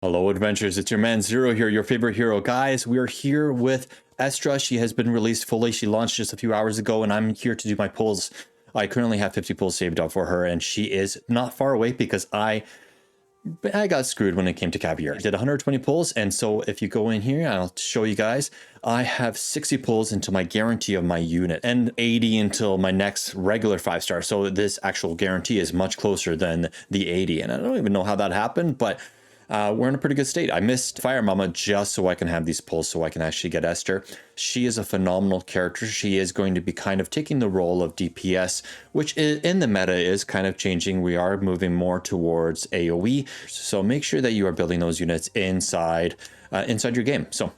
Hello, adventurers. It's your man Zero here, your favorite hero. Guys, we are here with Estar. She has been released fully. She launched just a few hours ago, and I'm here to do my pulls. I currently have 50 pulls saved up for her, and she is not far away because I got screwed when it came to Caviar. I did 120 pulls, and so if you go in here, I'll show you guys, I have 60 pulls into my guarantee of my unit and 80 until my next regular 5-star. So this actual guarantee is much closer than the 80, and I don't even know how that happened, but we're in a pretty good state. I missed Fire Mama just so I can have these pulls so I can actually get Estar. She is a phenomenal character. She is going to be kind of taking the role of DPS, which in the meta is kind of changing. We are moving more towards AoE. So make sure that you are building those units inside your game. So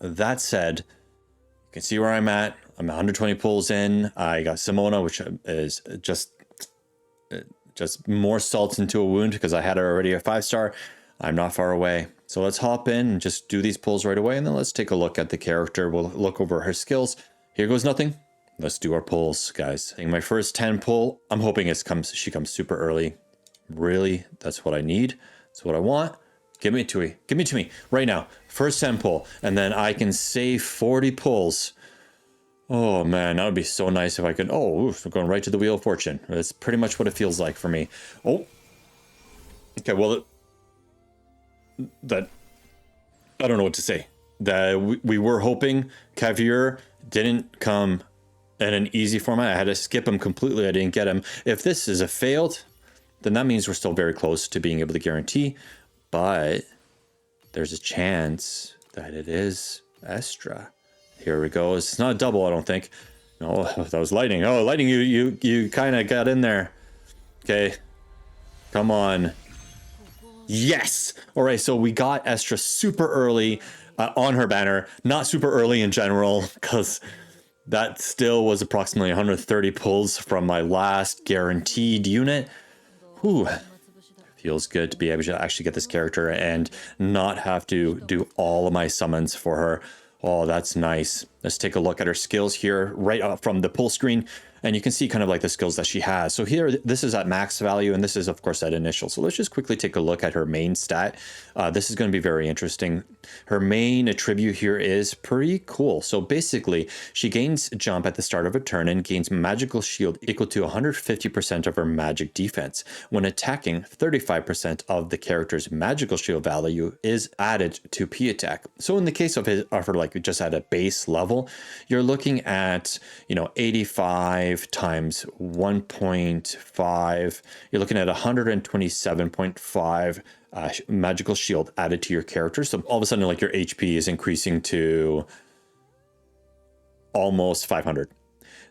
that said, you can see where I'm at. I'm 120 pulls in. I got Simona, which is just more salt into a wound because I had her already a 5-star. I'm not far away. So let's hop in and just do these pulls right away. And then let's take a look at the character. We'll look over her skills. Here goes nothing. Let's do our pulls, guys. In my first 10 pull, I'm hoping she comes super early. Really, that's what I need. That's what I want. Give me to me. Give me to me right now. First 10 pull. And then I can save 40 pulls. Oh man, that would be so nice if I could. Oh, we're going right to the Wheel of Fortune. That's pretty much what it feels like for me. Oh. Okay, well, that I don't know what to say. That we were hoping Caviar didn't come in an easy format. I had to skip him completely. I didn't get him. If this is a failed, then that means we're still very close to being able to guarantee. But there's a chance that it is Estar. Here we go. It's not a double, I don't think. No, that was lightning. Oh, lightning! You kind of got in there. Okay, come on. Yes. All right. So we got Estar super early on her banner. Not super early in general, because that still was approximately 130 pulls from my last guaranteed unit. Whew. Feels good to be able to actually get this character and not have to do all of my summons for her. Oh, that's nice. Let's take a look at her skills here right up from the pull screen. And you can see kind of like the skills that she has. So here, this is at max value, and this is, of course, at initial. So let's just quickly take a look at her main stat. This is going to be very interesting. Her main attribute here is pretty cool. So basically, she gains jump at the start of a turn and gains magical shield equal to 150% of her magic defense. When attacking, 35% of the character's magical shield value is added to P attack. So in the case of her like just at a base level, you're looking at, 85 times 1.5, you're looking at 127.5 magical shield added to your character. So all of a sudden, like, your HP is increasing to almost 500.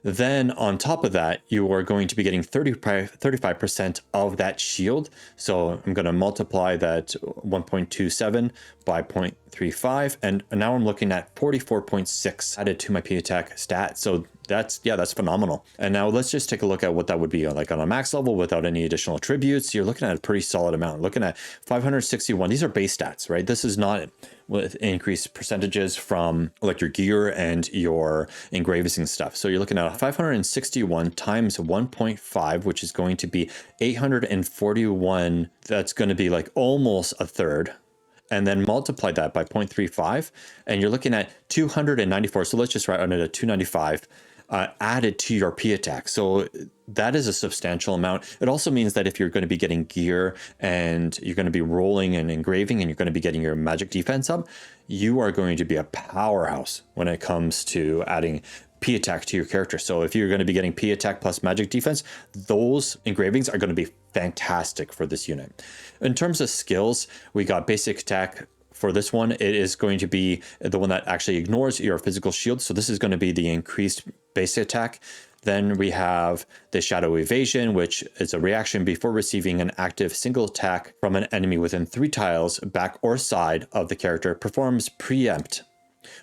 Then on top of that, you are going to be getting 35% of that shield. So I'm going to multiply that 1.27 by 0.35. And now I'm looking at 44.6 added to my P attack stat. So that's phenomenal. And now let's just take a look at what that would be like on a max level without any additional attributes. You're looking at a pretty solid amount. Looking at 561. These are base stats, right? This is not with increased percentages from like your gear and your engravings and stuff. So you're looking at 561 times 1.5, which is going to be 841. That's going to be like almost a third. And then multiply that by 0.35, and you're looking at 294. So let's just write on it a 295 added to your P attack. So that is a substantial amount. It also means that if you're going to be getting gear and you're going to be rolling and engraving and you're going to be getting your magic defense up, you are going to be a powerhouse when it comes to adding P attack to your character. So if you're going to be getting P attack plus magic defense, those engravings are going to be fantastic for this unit. In terms of skills, we got basic attack. For this one, it is going to be the one that actually ignores your physical shield. So this is going to be the increased basic attack. Then we have the shadow evasion, which is a reaction before receiving an active single attack from an enemy within 3 tiles, back or side of the character, performs preempt,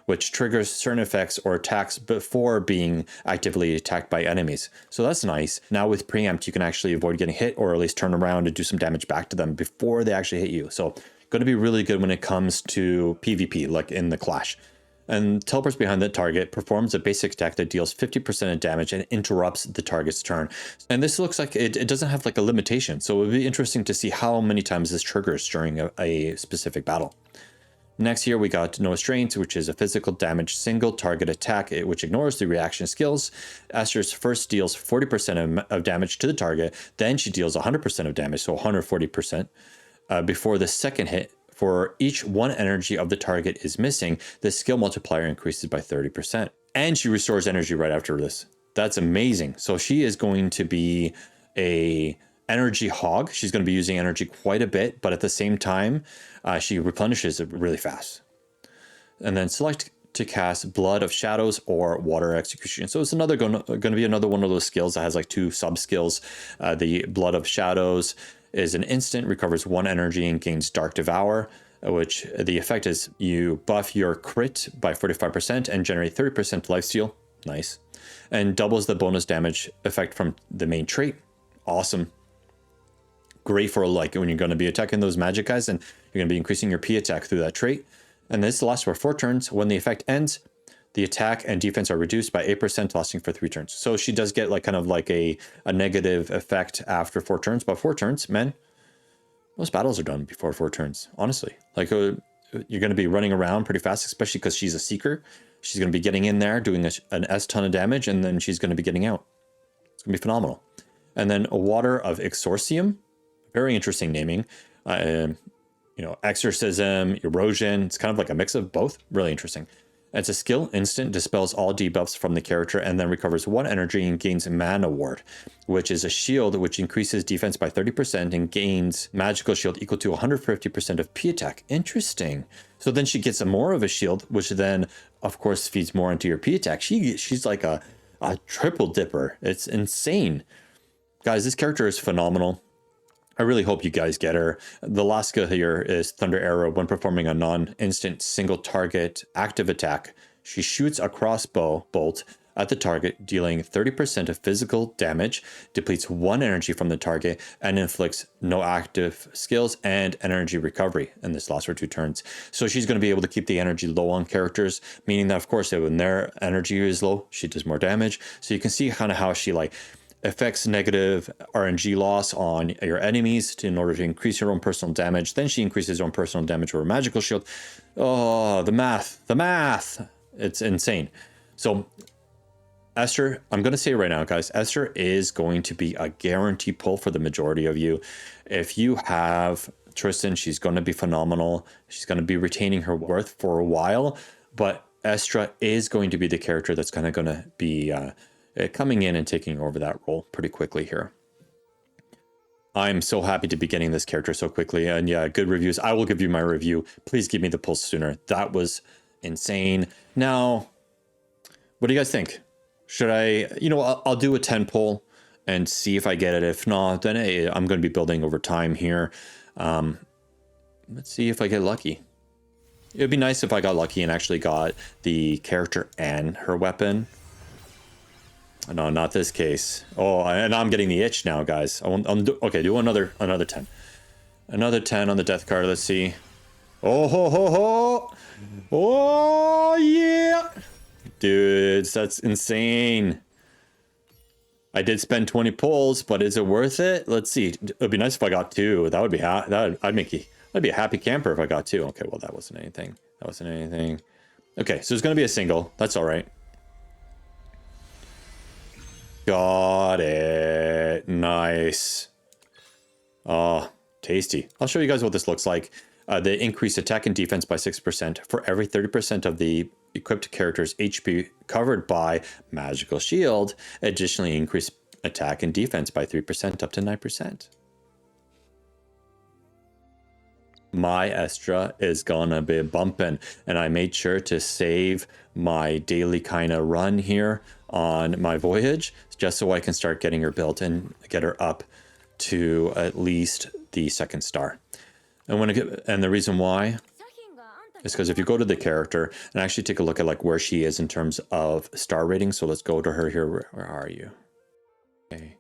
which triggers certain effects or attacks before being actively attacked by enemies. So that's nice. Now with preempt, you can actually avoid getting hit or at least turn around and do some damage back to them before they actually hit you. So going to be really good when it comes to PvP, like in the Clash. and teleports behind the target, performs a basic attack that deals 50% of damage and interrupts the target's turn. And this looks like it doesn't have like a limitation, so it would be interesting to see how many times this triggers during a specific battle. Next here we got No Restraints, which is a physical damage single target attack, which ignores the reaction skills. Esther's first deals 40% of damage to the target, then she deals 100% of damage, so 140%. Before the second hit, for each one energy of the target is missing, the skill multiplier increases by 30%. And she restores energy right after this. That's amazing. So she is going to be a energy hog. She's going to be using energy quite a bit, but at the same time, she replenishes it really fast. And then select to cast Blood of Shadows or Water Execution. So it's another going to be another one of those skills that has like 2 sub skills. The Blood of Shadows is an instant, recovers 1 energy and gains Dark Devour, which the effect is you buff your crit by 45% and generate 30% lifesteal. Nice. And doubles the bonus damage effect from the main trait. Awesome. Great for like when you're going to be attacking those magic guys and you're going to be increasing your P attack through that trait. And this lasts for 4 turns. When the effect ends, the attack and defense are reduced by 8%, lasting for 3 turns. So she does get like kind of like a negative effect after 4 turns. But 4 turns, man, most battles are done before 4 turns, honestly. Like you're going to be running around pretty fast, especially because she's a seeker. She's going to be getting in there, doing an S ton of damage, and then she's going to be getting out. It's going to be phenomenal. And then a Water of Exorcium. Very interesting naming. Exorcism, erosion. It's kind of like a mix of both. Really interesting. It's a skill, instant, dispels all debuffs from the character, and then recovers 1 energy and gains Mana Ward, which is a shield which increases defense by 30% and gains magical shield equal to 150% of P attack. Interesting. So then she gets more of a shield, which then, of course, feeds more into your P attack. She's like a triple dipper. It's insane. Guys, this character is phenomenal. I really hope you guys get her. The last skill here is Thunder Arrow. When performing a non-instant single target active attack, she shoots a crossbow bolt at the target, dealing 30% of physical damage, depletes 1 energy from the target, and inflicts no active skills and energy recovery. And this lasts for 2 turns. So she's going to be able to keep the energy low on characters, meaning that, of course, when their energy is low, she does more damage. So you can see kind of how she like affects negative RNG loss on your enemies in order to increase your own personal damage. Then she increases her own personal damage with her magical shield. Oh, the math. It's insane. So Esther, I'm going to say right now, guys, Esther is going to be a guarantee pull for the majority of you. If you have Tristan, she's going to be phenomenal. She's going to be retaining her worth for a while, but Estra is going to be the character that's kind of going to be coming in and taking over that role pretty quickly here. I'm so happy to be getting this character so quickly. And yeah, good reviews. I will give you my review. Please give me the pulse sooner. That was insane. Now, what do you guys think? Should I, I'll do a 10 pull and see if I get it. If not, then hey, I'm going to be building over time here. Let's see if I get lucky. It'd be nice if I got lucky and actually got the character and her weapon. No, not this case. Oh, and I'm getting the itch now, guys. Okay, do another 10. Another 10 on the death card. Let's see. Oh, ho, ho, ho. Oh, yeah. Dudes, that's insane. I did spend 20 pulls, but is it worth it? Let's see. It'd be nice if I got 2. That would be I'd be a happy camper if I got 2. Okay, well, that wasn't anything. Okay, so it's going to be a single. That's all right. Got it. Nice. Oh, tasty. I'll show you guys what this looks like. They increase attack and defense by 6% for every 30% of the equipped character's HP covered by magical shield. Additionally, increase attack and defense by 3% up to 9%. My Estra is gonna be bumping, and I made sure to save my daily kind of run here on my voyage just so I can start getting her built and get her up to at least the 2nd star. And the reason why is because if you go to the character and actually take a look at like where she is in terms of star rating. So let's go to her here. Where are you? Okay,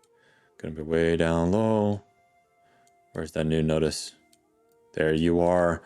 gonna be way down low. Where's that new notice? There you are.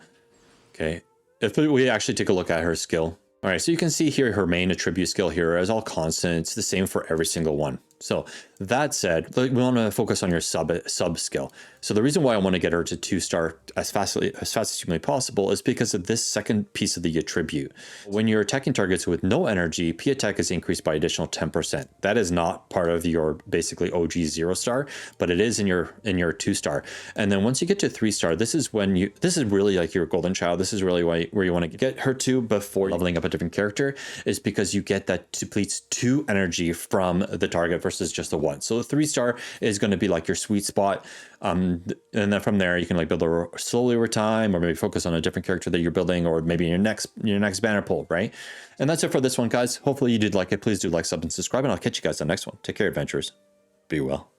Okay, if we actually take a look at her skill, All right, so you can see here her main attribute skill here is all constant. It's the same for every single one. So that said, we want to focus on your sub skill. So the reason why I want to get her to 2-star as fast as humanly possible is because of this second piece of the attribute. When you're attacking targets with no energy, P attack is increased by additional 10%. That is not part of your basically OG 0-star, but it is in your 2-star. And then once you get to 3-star, this is really like your golden child. This is really where you want to get her to before leveling up a different character, is because you get that depletes 2 energy from the target versus just the 1. So the 3-star is going to be like your sweet spot. And then from there, you can like build her slowly over time, or maybe focus on a different character that you're building, or maybe your next banner pull, right? And that's it for this one, guys. Hopefully you did like it. Please do like, sub, and subscribe, and I'll catch you guys on the next one. Take care, adventurers. Be well.